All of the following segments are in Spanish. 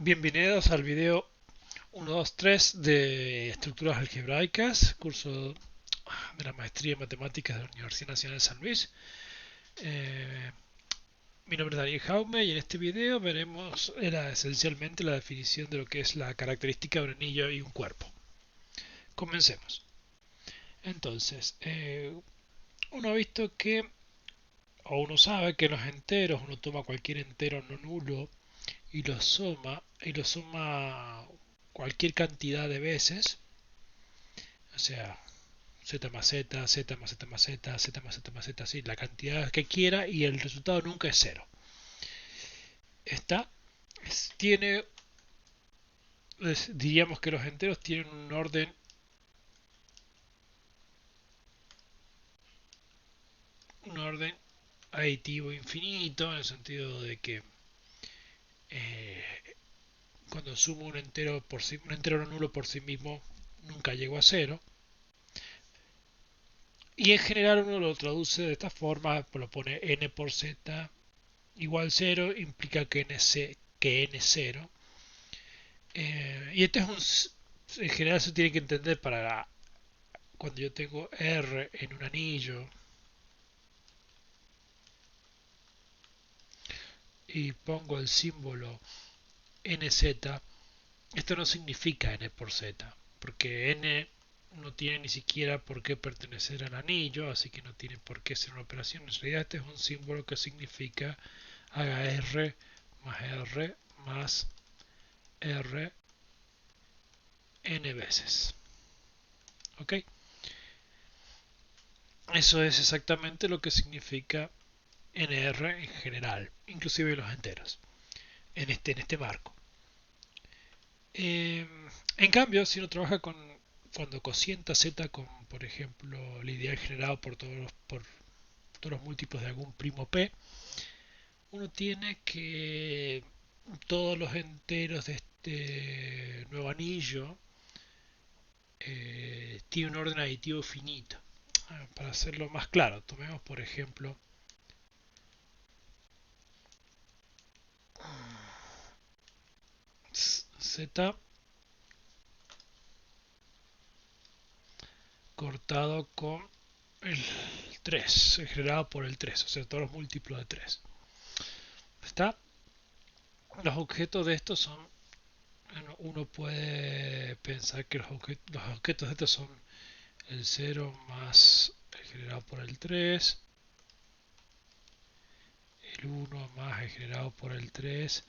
Bienvenidos al video 123 de Estructuras Algebraicas, curso de la Maestría en Matemáticas de la Universidad Nacional de San Luis. Eh, Mi nombre es Daniel Jaume y en este video veremos esencialmente la definición de lo que es la característica de un anillo y un cuerpo. Comencemos. Entonces, uno ha visto que, o uno sabe que los enteros, uno toma cualquier entero no nulo y lo suma cualquier cantidad de veces, o sea, z más z, z más z más z, z más z más z, así, la cantidad que quiera y el resultado nunca es cero. Esta tiene, diríamos que los enteros tienen un orden aditivo infinito, en el sentido de que eh, cuando sumo un entero un entero no nulo por sí mismo nunca llego a cero. Y en general uno lo traduce de esta forma, lo pone n por z igual 0, implica que n es 0. Y este en general se tiene que entender para cuando yo tengo R en un anillo y pongo el símbolo nz. Esto no significa n por z, porque n no tiene ni siquiera por qué pertenecer al anillo, así que no tiene por qué ser una operación. En realidad este es un símbolo que significa haga R más R n veces. ¿Ok? Eso es exactamente lo que significa nr en general, inclusive los enteros, en este marco. En cambio, si uno trabaja cuando cocienta z con, por ejemplo, el ideal generado por todos los múltiplos de algún primo p, uno tiene que todos los enteros de este nuevo anillo tienen un orden aditivo finito. Para hacerlo más claro, tomemos por ejemplo z cortado con el 3, generado por el 3, o sea, todos los múltiplos de 3. ¿Está? Los objetos de estos son, bueno, uno puede pensar que los objetos de estos son el 0 más el generado por el 3, el 1 más el generado por el 3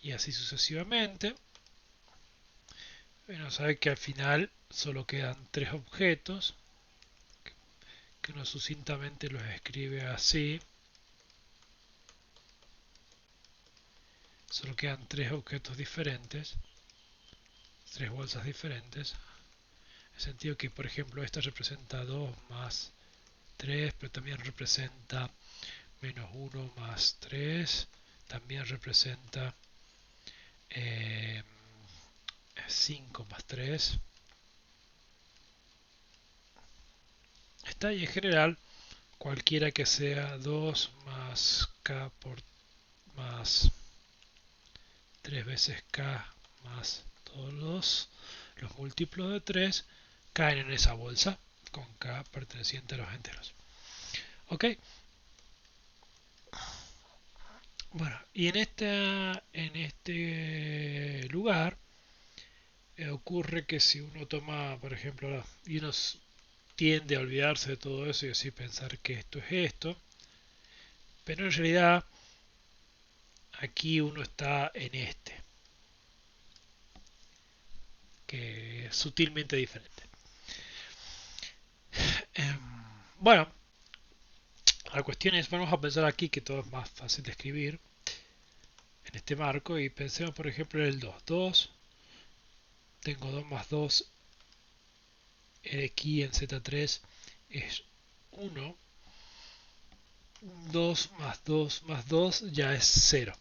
y así sucesivamente. Uno sabe que al final solo quedan 3 objetos, que uno sucintamente los escribe así. Solo quedan 3 objetos diferentes, 3 bolsas diferentes. En el sentido que, por ejemplo, esta representa 2 más 3, pero también representa menos 1 más 3, también representa eh, 5 más 3. Está ahí en general, cualquiera que sea 2 más k por más 3 veces k más todos los múltiplos de 3 caen en esa bolsa con k perteneciente a los enteros. ¿Ok? Bueno, y en este lugar ocurre que si uno toma, por ejemplo, y uno tiende a olvidarse de todo eso y así pensar que esto es esto, pero en realidad aquí uno está en que es sutilmente diferente. Bueno, la cuestión es, vamos a pensar aquí que todo es más fácil de escribir en este marco y pensemos por ejemplo en el 2. Tengo 2 más 2 aquí en Z3 es 1. 2 más 2 más 2 ya es 0.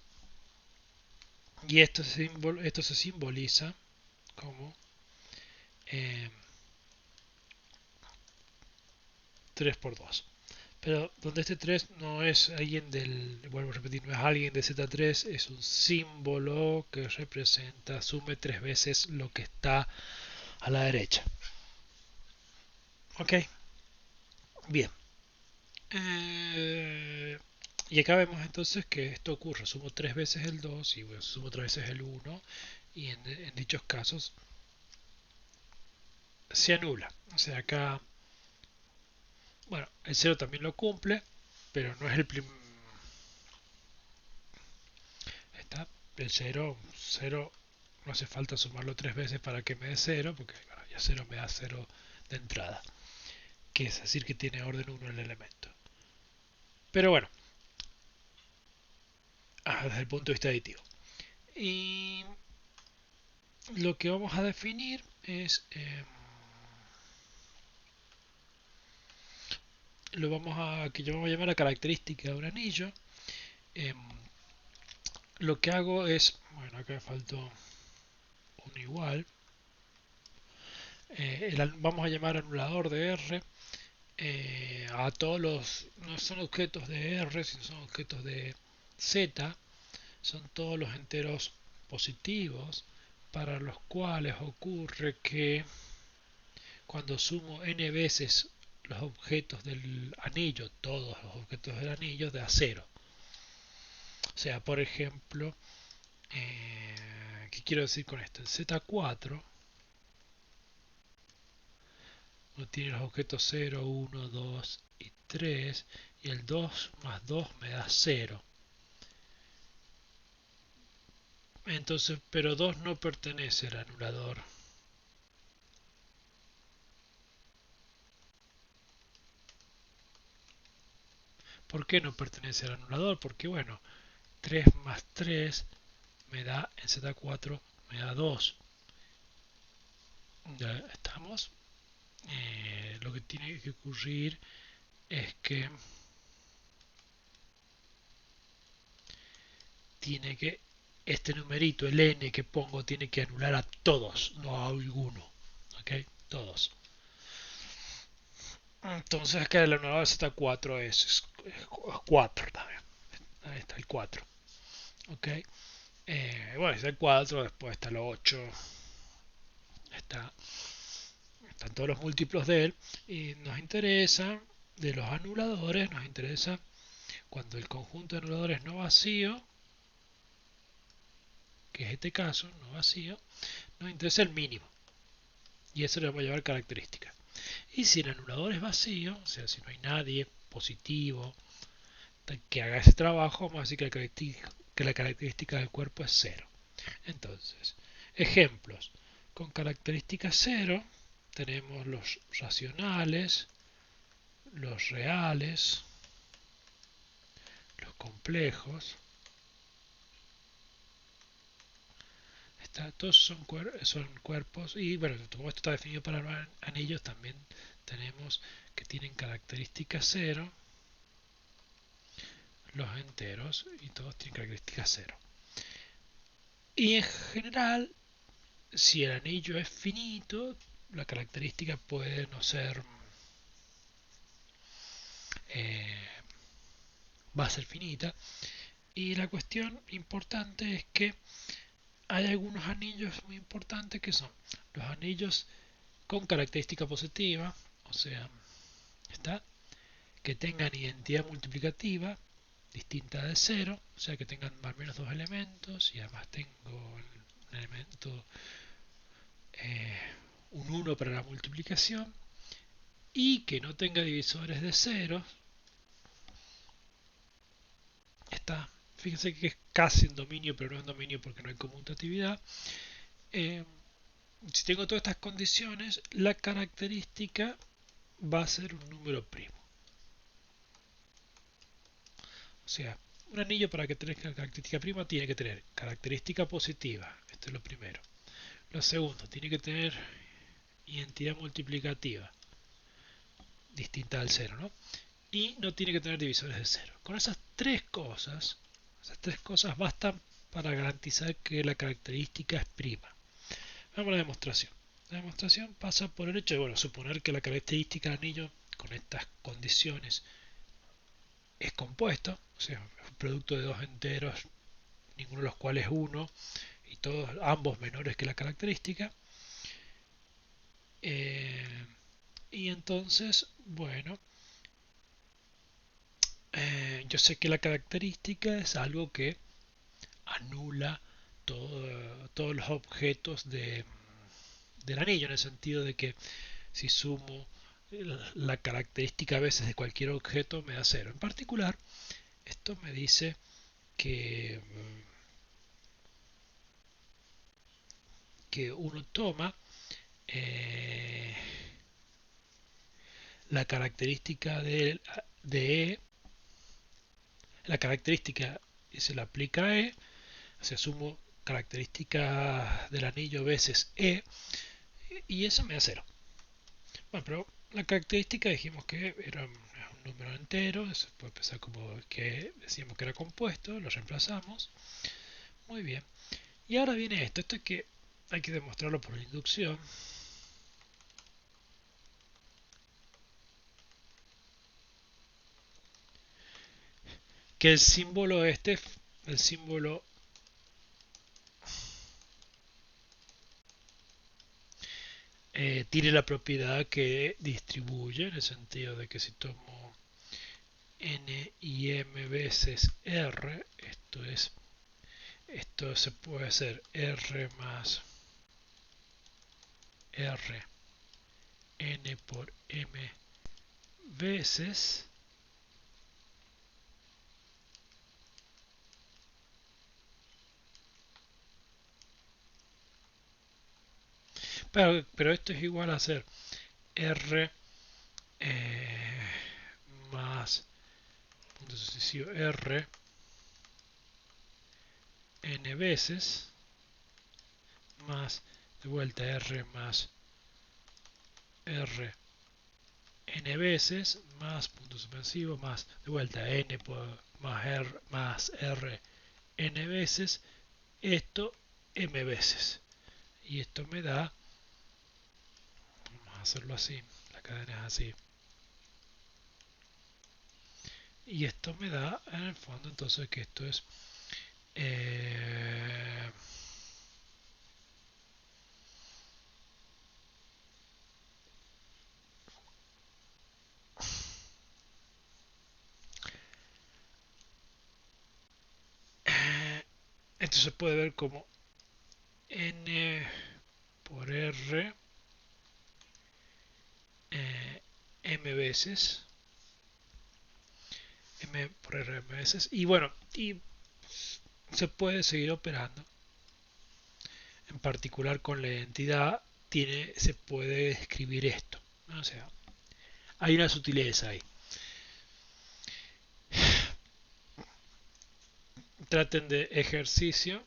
Y esto se simboliza como eh, 3 por 2. Pero donde este 3 no es alguien del, vuelvo a repetir, no es alguien de Z3, es un símbolo que representa, sume 3 veces lo que está a la derecha. Ok, bien. Eh, y acá vemos entonces que esto ocurre. Sumo 3 veces el 2 y bueno, sumo 3 veces el 1 y en dichos casos se anula. O sea, acá, bueno, el 0 también lo cumple, pero no es el primer. Está el 0, 0 no hace falta sumarlo 3 veces para que me dé 0, porque bueno, ya 0 me da 0 de entrada, que es decir que tiene orden 1 el elemento. Pero bueno, desde el punto de vista aditivo. Y lo que vamos a definir es, lo vamos a, que yo vamos a llamar la característica de un anillo. Eh, lo que hago es, bueno, acá me faltó un igual. Vamos a llamar anulador de R a todos los, no son objetos de R, sino son objetos de Z, son todos los enteros positivos para los cuales ocurre que cuando sumo n veces los objetos del anillo, todos los objetos del anillo, da 0. O sea, por ejemplo, ¿qué quiero decir con esto? En Z4 uno tiene los objetos 0, 1, 2 y 3 y el 2 más 2 me da 0. Entonces, pero 2 no pertenece al anulador. ¿Por qué no pertenece al anulador? Porque bueno, 3 más 3 me da en Z4 me da 2. Ya estamos. Lo que tiene que ocurrir es que tiene que este numerito, el n que pongo, tiene que anular a todos, no a alguno. ¿Ok? Todos. Entonces acá el anulador de Z4 es 4 también. Ahí está el 4. ¿Ok? Bueno, está el 4, después está el 8. Está, están todos los múltiplos de él. Y nos interesa, de los anuladores, nos interesa cuando el conjunto de anuladores no vacío, que es este caso, no vacío, nos interesa el mínimo. Y eso le vamos a llamar característica. Y si el anulador es vacío, o sea, si no hay nadie positivo que haga ese trabajo, vamos a decir que la característica del cuerpo es 0. Entonces, ejemplos. Con característica 0 tenemos los racionales, los reales, los complejos. Todos son cuerpos y bueno, como esto está definido para anillos, también tenemos que tienen característica 0 los enteros y todos tienen característica 0. Y en general, si el anillo es finito, la característica puede no ser, eh, va a ser finita. Y la cuestión importante es que hay algunos anillos muy importantes que son los anillos con característica positiva, o sea, está, que tengan identidad multiplicativa distinta de 0, o sea que tengan al menos 2 elementos y además tengo un elemento, un 1 para la multiplicación y que no tenga divisores de 0. Está, fíjense que es casi un dominio, pero no es un dominio porque no hay conmutatividad. Si tengo todas estas condiciones, la característica va a ser un número primo. O sea, un anillo para que tenga característica prima tiene que tener característica positiva. Esto es lo primero. Lo segundo, tiene que tener identidad multiplicativa distinta al 0, ¿no? Y no tiene que tener divisores de 0. Con esas tres cosas bastan para garantizar que la característica es prima. Vamos a la demostración. La demostración pasa por el hecho de, bueno, suponer que la característica del anillo con estas condiciones es compuesto, o sea, es un producto de dos enteros, ninguno de los cuales es 1, y todos ambos menores que la característica. Eh, y entonces, bueno, yo sé que la característica es algo que anula todos los objetos del anillo, en el sentido de que si sumo la característica a veces de cualquier objeto me da 0. En particular, esto me dice que uno toma eh, la característica de E, la característica y se la aplica a E, o sea, sumo características del anillo veces E, y eso me da 0. Bueno, pero la característica dijimos que era un número entero, se puede pensar como que decíamos que era compuesto, lo reemplazamos. Muy bien. Y ahora viene esto es que hay que demostrarlo por inducción. Que el símbolo el símbolo tiene la propiedad que distribuye, en el sentido de que si tomo n y m veces r, esto se puede hacer r más r n por m veces, pero esto es igual a hacer r eh, más punto sucesivo r n veces más de vuelta r más r n veces más punto suspensivo más de vuelta n por más r n veces esto m veces, y esto me da, vamos a hacerlo así, la cadena es así, y esto me da en el fondo entonces que esto es eh, esto se puede ver como n por r m veces m por r m veces, y bueno, y se puede seguir operando, en particular con la identidad se puede escribir esto, ¿no? O sea, hay una sutileza ahí. Traten de ejercicio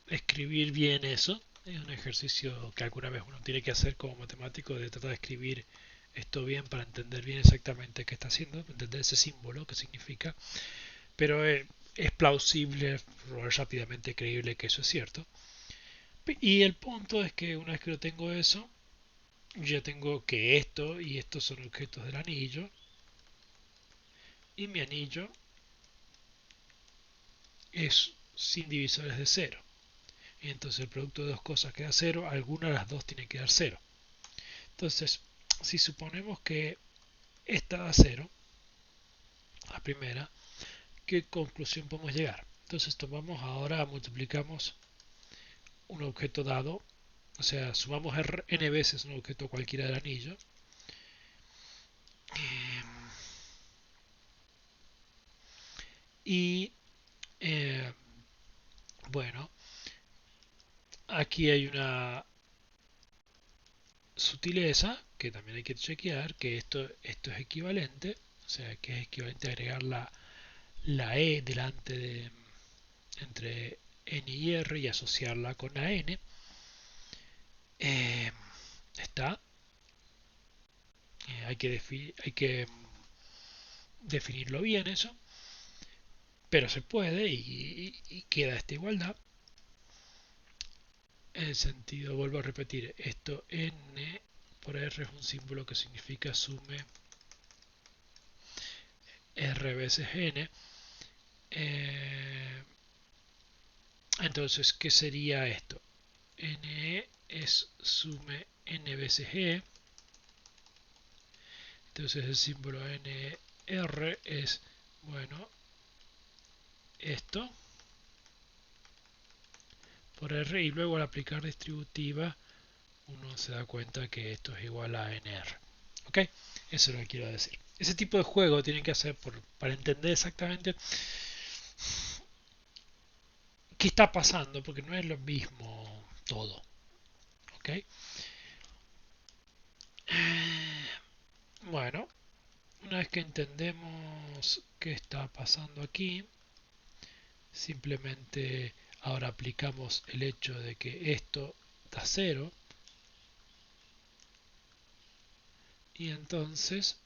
escribir bien eso. Es un ejercicio que alguna vez uno tiene que hacer como matemático, de tratar de escribir esto bien para entender bien exactamente qué está haciendo, entender ese símbolo, qué significa. Pero es plausible, rápidamente creíble que eso es cierto. Y el punto es que una vez que lo tengo eso, ya tengo que esto y estos son objetos del anillo. Y mi anillo es sin divisores de cero. Y entonces el producto de dos cosas queda cero, alguna de las dos tiene que dar cero. Entonces, si suponemos que esta da cero, la primera, ¿qué conclusión podemos llegar? Entonces tomamos ahora, multiplicamos un objeto dado, o sea, sumamos n veces un objeto cualquiera del anillo. Y bueno, aquí hay una sutileza que también hay que chequear, que esto es equivalente, o sea, que es equivalente a agregar la e delante de entre n y r y asociarla con la n. Eh, está, hay que definirlo bien eso, pero se puede y queda esta igualdad. En el sentido, vuelvo a repetir, esto n por r es un símbolo que significa sume R veces N. Entonces, ¿qué sería esto? NE es sume N veces E. Entonces el símbolo NR es, bueno, esto por R, y luego al aplicar distributiva uno se da cuenta que esto es igual a NR. ¿Ok? Eso es lo que quiero decir. Ese tipo de juego tienen que hacer para entender exactamente qué está pasando, porque no es lo mismo todo. ¿Ok? Bueno, una vez que entendemos qué está pasando aquí, simplemente ahora aplicamos el hecho de que esto da 0, y entonces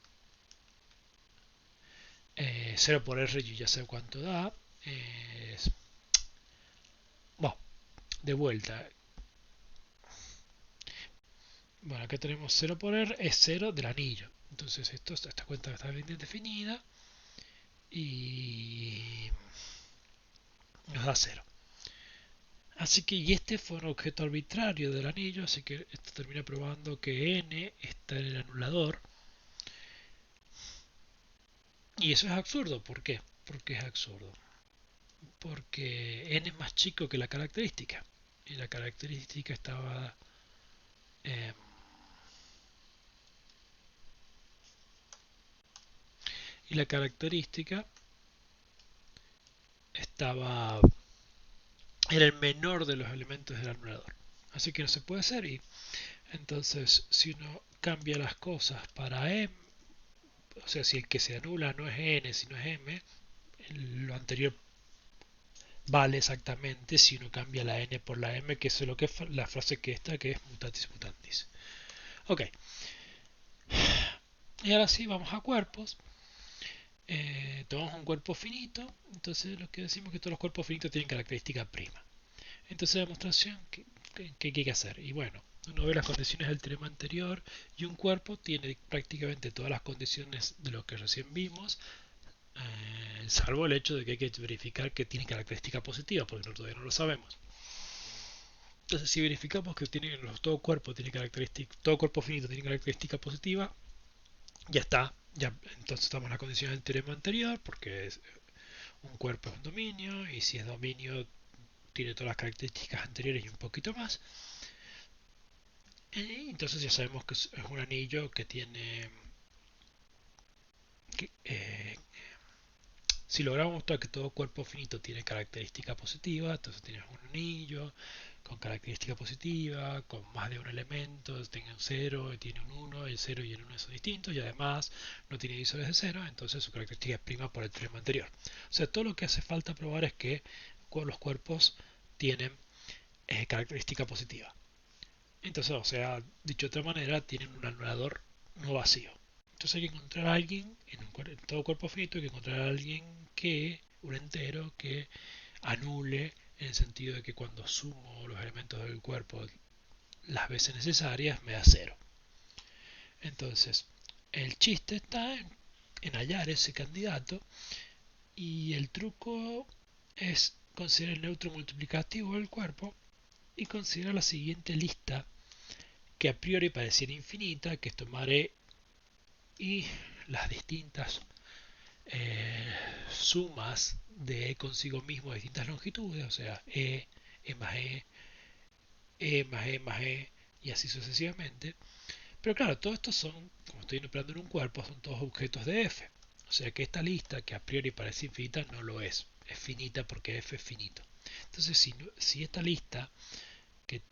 0 por R yo ya sé cuánto da. Bueno, de vuelta. Bueno, acá tenemos 0 por R, es 0 del anillo. Entonces esta cuenta está bien definida y nos da 0. Así que, y este fue un objeto arbitrario del anillo, así que esto termina probando que n está en el anulador. Y eso es absurdo. ¿Por qué? Porque es absurdo. Porque n es más chico que la característica. Y la característica estaba... Eh, y la característica estaba... era el menor de los elementos del anulador. Así que no se puede hacer. Y entonces, si uno cambia las cosas para m, o sea, si el que se anula no es n, sino es m, lo anterior vale exactamente si uno cambia la n por la m, que es lo que es la frase que está, que es mutatis mutandis. Ok, y ahora sí vamos a cuerpos. Tomamos un cuerpo finito, entonces lo que decimos es que todos los cuerpos finitos tienen característica prima. Entonces la demostración, ¿qué hay que hacer? Y bueno, uno ve las condiciones del teorema anterior, y un cuerpo tiene prácticamente todas las condiciones de lo que recién vimos, salvo el hecho de que hay que verificar que tiene característica positiva, porque todavía no lo sabemos. Entonces, si verificamos que todo cuerpo tiene característica, todo cuerpo finito tiene característica positiva, ya está. Ya, entonces estamos en la condición del teorema anterior, porque un cuerpo es un dominio, y si es dominio tiene todas las características anteriores y un poquito más. Entonces ya sabemos que es un anillo que tiene... Que, si logramos mostrar que todo cuerpo finito tiene característica positiva, entonces tienes un anillo con característica positiva, con más de un elemento, tiene un 0, tiene un 1, el 0 y el 1 son distintos, y además no tiene divisores de 0, entonces su característica es prima por el teorema anterior. O sea, todo lo que hace falta probar es que los cuerpos tienen característica positiva. Entonces, o sea, dicho de otra manera, tienen un anulador no vacío. Entonces hay que encontrar a alguien, en todo cuerpo finito, hay que encontrar a alguien un entero, que anule, en el sentido de que cuando sumo los elementos del cuerpo las veces necesarias, me da 0. Entonces, el chiste está en hallar ese candidato, y el truco es considerar el neutro multiplicativo del cuerpo y considerar la siguiente lista, que a priori pareciera infinita, que es tomar E y las distintas sumas de E consigo mismo de distintas longitudes, o sea, E más E, E más E más E, y así sucesivamente. Pero claro, todos estos son, como estoy operando en un cuerpo, son todos objetos de F. O sea que esta lista, que a priori parece infinita, no lo es. Es finita porque F es finito. Entonces, si esta lista, que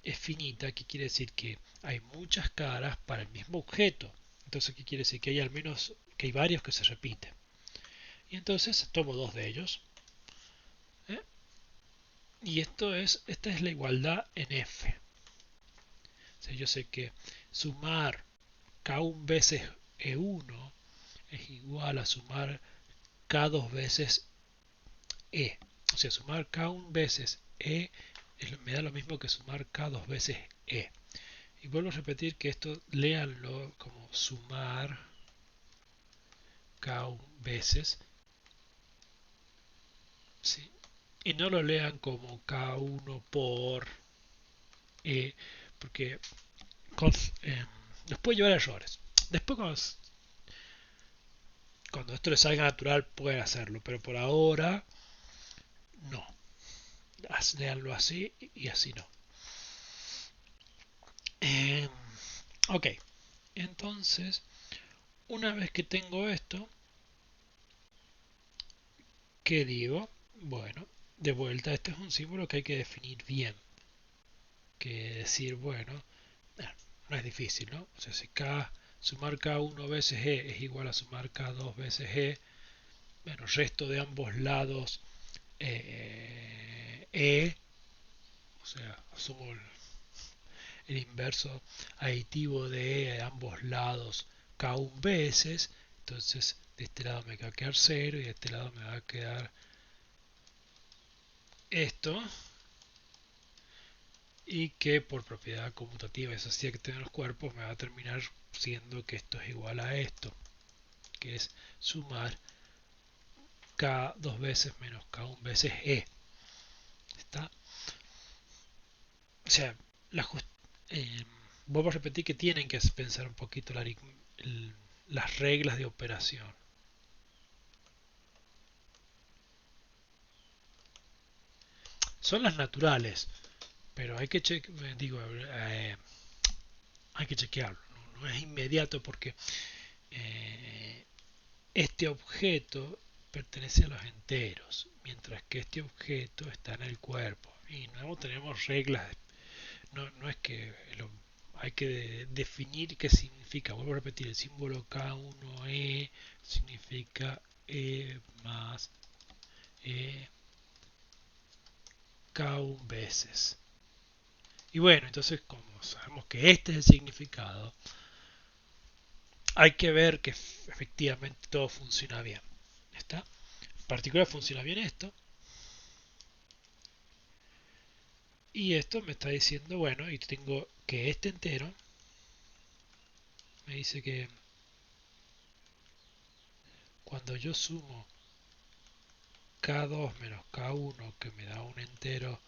es finita, ¿qué quiere decir? Que hay muchas caras para el mismo objeto. Entonces, ¿qué quiere decir? Que hay al menos, que hay varios que se repiten. Y entonces tomo dos de ellos. ¿eh? Y esta es la igualdad en F. O sea, yo sé que sumar K1 veces E1 es igual a sumar K2 veces E. O sea, sumar K1 veces E me da lo mismo que sumar K2 veces E. Y vuelvo a repetir que esto léanlo como sumar k veces, ¿sí? Y no lo lean como k1 por e, porque con, eh, nos puede llevar a errores. Después cuando esto les salga natural pueden hacerlo, pero por ahora no. Leanlo así y así no. Eh, ok, entonces una vez que tengo esto, ¿qué digo? Bueno, de vuelta, este es un símbolo que hay que definir bien. Que decir, bueno, no es difícil, ¿no? O sea, si K, sumar K1 veces E es igual a sumar K2 veces E, bueno, resto de ambos lados E, o sea, sumo el inverso aditivo de E de ambos lados K1 veces, entonces de este lado me va a quedar 0 y de este lado me va a quedar esto, y que por propiedad conmutativa y social que tienen los cuerpos me va a terminar siendo que esto es igual a esto, que es sumar K dos veces menos K1 veces E. ¿Está? O sea, la vuelvo a repetir que tienen que pensar un poquito las reglas de operación. Son las naturales, pero hay que hay que chequearlo. No, no es inmediato porque eh, este objeto pertenece a los enteros, mientras que este objeto está en el cuerpo. Y no tenemos reglas. No, no es que hay que definir qué significa. Vuelvo a repetir, el símbolo K1E significa E más E K1 veces. Y bueno, entonces como sabemos que este es el significado, hay que ver que efectivamente todo funciona bien. ¿Está? En particular funciona bien esto. Y esto me está diciendo, bueno, y tengo que este entero me dice que cuando yo sumo K2 menos K1, que me da un entero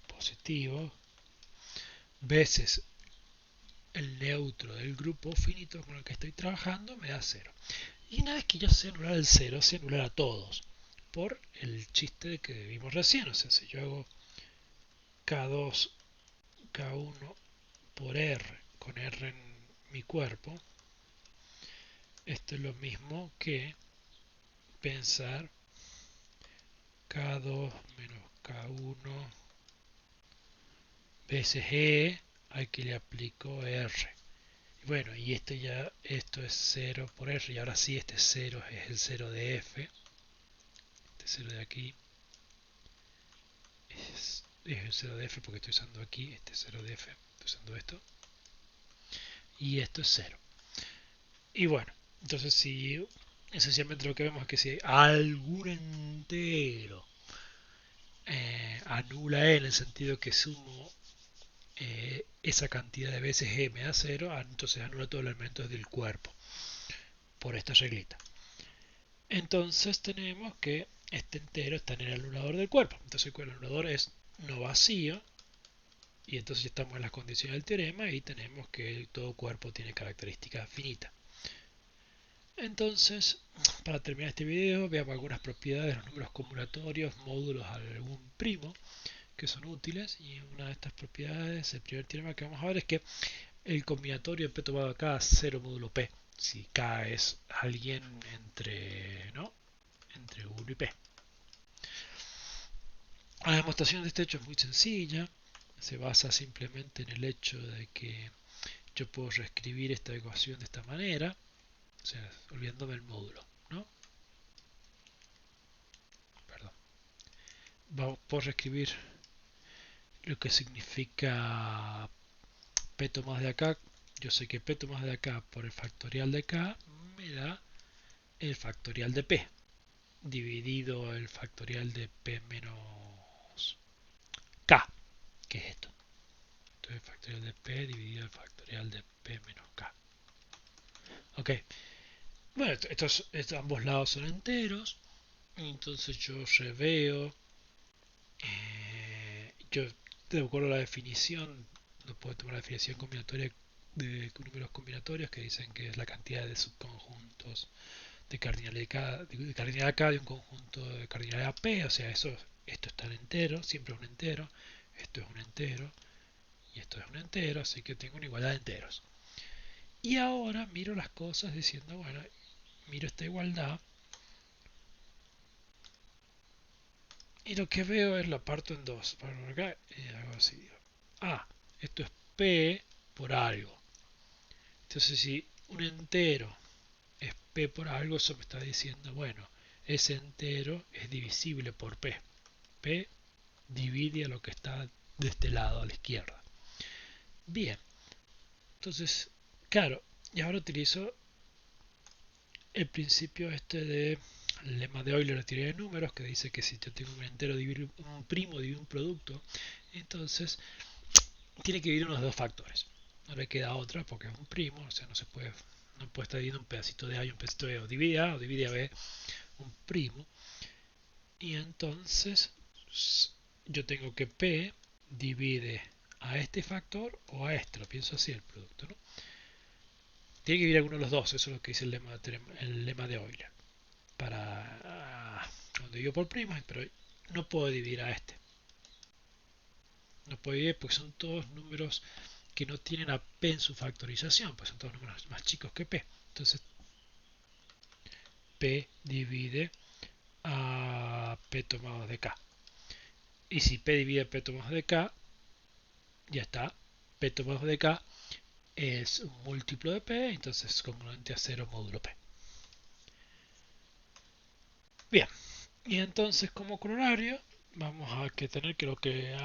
positivo, veces el neutro del grupo finito con el que estoy trabajando, me da 0. Y una vez que yo sé anular el 0, sé anular a todos. Por el chiste de que vimos recién. O sea, si yo hago K2, K1 por R, con R en mi cuerpo, esto es lo mismo que pensar K2 menos K1 veces E al que le aplico R. Y bueno, y esto es 0 por R, y ahora sí este 0 es el 0 de F. Este 0 de aquí es el 0 de F porque estoy usando aquí este 0 de F, estoy usando esto. Y esto es 0. Y bueno, entonces si esencialmente lo que vemos es que si algún entero anula E en el sentido que sumo esa cantidad de veces E me da 0, entonces anula todos los elementos del cuerpo por esta reglita. Entonces tenemos que este entero está en el anulador del cuerpo. Entonces el anulador es no vacío. Y entonces ya estamos en las condiciones del teorema y tenemos que todo cuerpo tiene características finitas. Entonces, para terminar este video, veamos algunas propiedades de los números combinatorios, módulos a algún primo, que son útiles. Y una de estas propiedades, el primer teorema que vamos a ver es que el combinatorio de P tomado acá es 0 módulo P. Si K es alguien entre 1 y P. La demostración de este hecho es muy sencilla. Se basa simplemente en el hecho de que yo puedo reescribir esta ecuación de esta manera. O sea, olvidándome el módulo, ¿no? Perdón. Puedo reescribir lo que significa P tomás de acá. Yo sé que P tomás de acá por el factorial de K me da el factorial de P dividido el factorial de P menos K, que es esto. Entonces el factorial de P dividido el factorial de P menos K. Ok, Bueno, ambos lados son enteros. Entonces yo reveo. Yo, de acuerdo a la definición, no puedo tomar la definición combinatoria de números combinatorios que dicen que es la cantidad de subconjuntos de cardinalidad K de un conjunto de cardinalidad P. O sea, esto está en entero, siempre es un entero. Esto es un entero y esto es un entero, así que tengo una igualdad de enteros. Y ahora miro las cosas diciendo, bueno, miro esta igualdad y lo que veo es la parto en dos. Para acá y hago así. Ah, esto es P por algo. Entonces si un entero es P por algo, eso me está diciendo, bueno, ese entero es divisible por P. P divide a lo que está de este lado a la izquierda. Bien, entonces, claro, y ahora utilizo el principio este de el lema de Euler de teoría de números, que dice que si yo tengo un entero dividir un primo divide un producto, entonces tiene que dividir unos dos factores. No le queda otra porque es un primo, o sea, no puede estar dividiendo un pedacito de A y un pedacito de B, o divide A o divide a B, un primo. Y entonces yo tengo que P divide a este factor o a este, lo pienso así el producto, ¿no? Tiene que dividir alguno de los dos, eso es lo que dice el lema de Euler. Cuando divido por primas, pero no puedo dividir a este. No puedo dividir porque son todos números que no tienen a P en su factorización, pues son todos números más chicos que P. Entonces P divide a P tomado de K. Y si P divide a P tomado de K, ya está. P tomado de K es un múltiplo de P, entonces es congruente a 0 módulo P. Bien, y entonces como coronario vamos a tener que lo que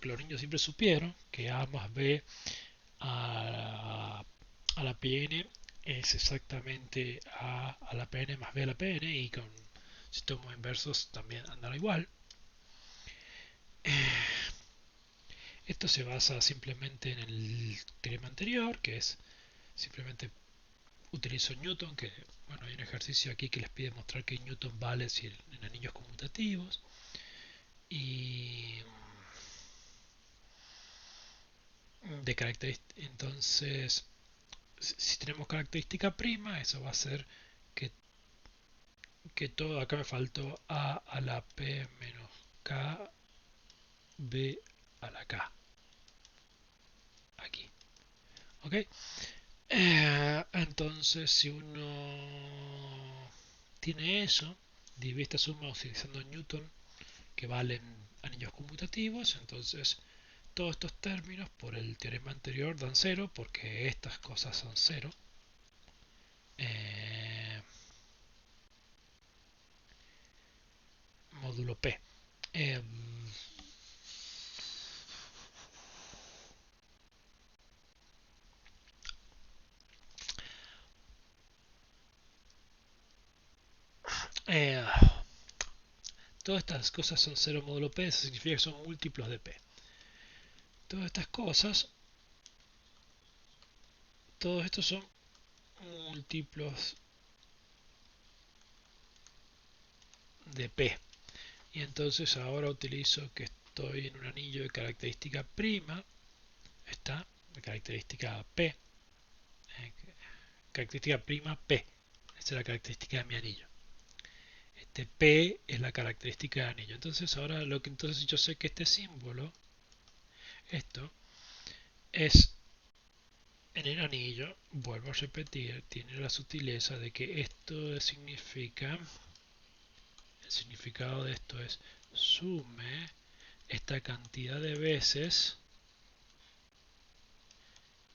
los niños siempre supieron, que A más B a la Pn es exactamente a la Pn más B a la Pn, y con sistemas inversos también andará igual. Esto se basa simplemente en el teorema anterior, que es simplemente utilizo Newton, que bueno, hay un ejercicio aquí que les pide mostrar que Newton vale si en anillos conmutativos. Y de característica, entonces si tenemos característica prima, eso va a ser que, que todo, acá me faltó a la p menos k, b a la k, aquí, ok. Entonces si uno tiene eso, divide esta suma utilizando Newton, que valen anillos conmutativos, entonces todos estos términos por el teorema anterior dan cero, porque estas cosas son cero. eh, Módulo P. Eh, eh, Todas estas cosas son cero módulo P, eso significa que son múltiplos de P. Todas estas cosas, todos estos son múltiplos de P. Y entonces ahora utilizo que estoy en un anillo de característica prima, está, de característica P, característica prima P. Esta es la característica de mi anillo. Este P es la característica del anillo. Entonces ahora entonces yo sé que este símbolo, esto, es en el anillo, vuelvo a repetir, tiene la sutileza de que esto significa, el significado de esto es sume esta cantidad de veces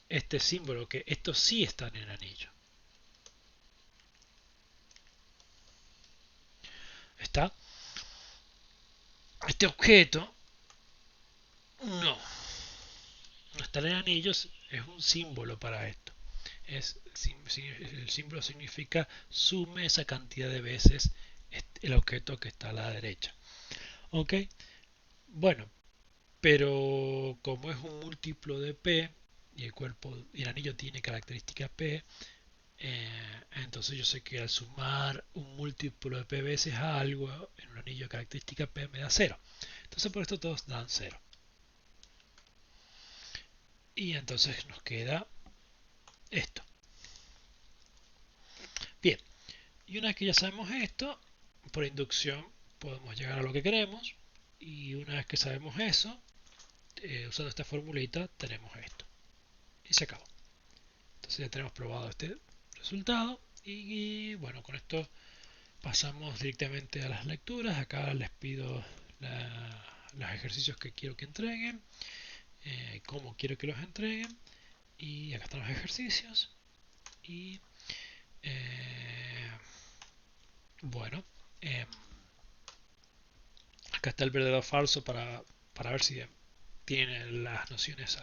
este símbolo, que esto sí está en el anillo. ¿Está? Este objeto no, no está en el anillo, es un símbolo para esto. El símbolo significa sume esa cantidad de veces el objeto que está a la derecha. ¿Ok? Bueno, pero como es un múltiplo de P y el anillo tiene característica P, Entonces yo sé que al sumar un múltiplo de p veces a algo en un anillo de característica p me da 0. Entonces por esto todos dan 0. Y entonces nos queda esto. Bien, y una vez que ya sabemos esto, por inducción podemos llegar a lo que queremos. Y una vez que sabemos eso, usando esta formulita tenemos esto. Y se acabó. Entonces ya tenemos probado este resultado. Y bueno, con esto pasamos directamente a las lecturas. Acá les pido los ejercicios que quiero que entreguen, cómo quiero que los entreguen. Y acá están los ejercicios. Y bueno, eh, acá está el verdadero o falso para ver si tienen las nociones.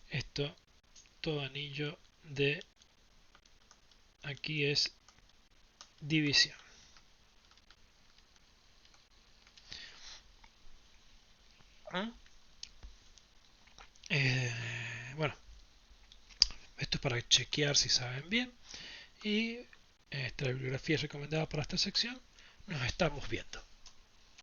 Esto, todo anillo de aquí es división. Bueno, esto es para chequear si saben bien. Y esta bibliografía es recomendada para esta sección. Nos estamos viendo.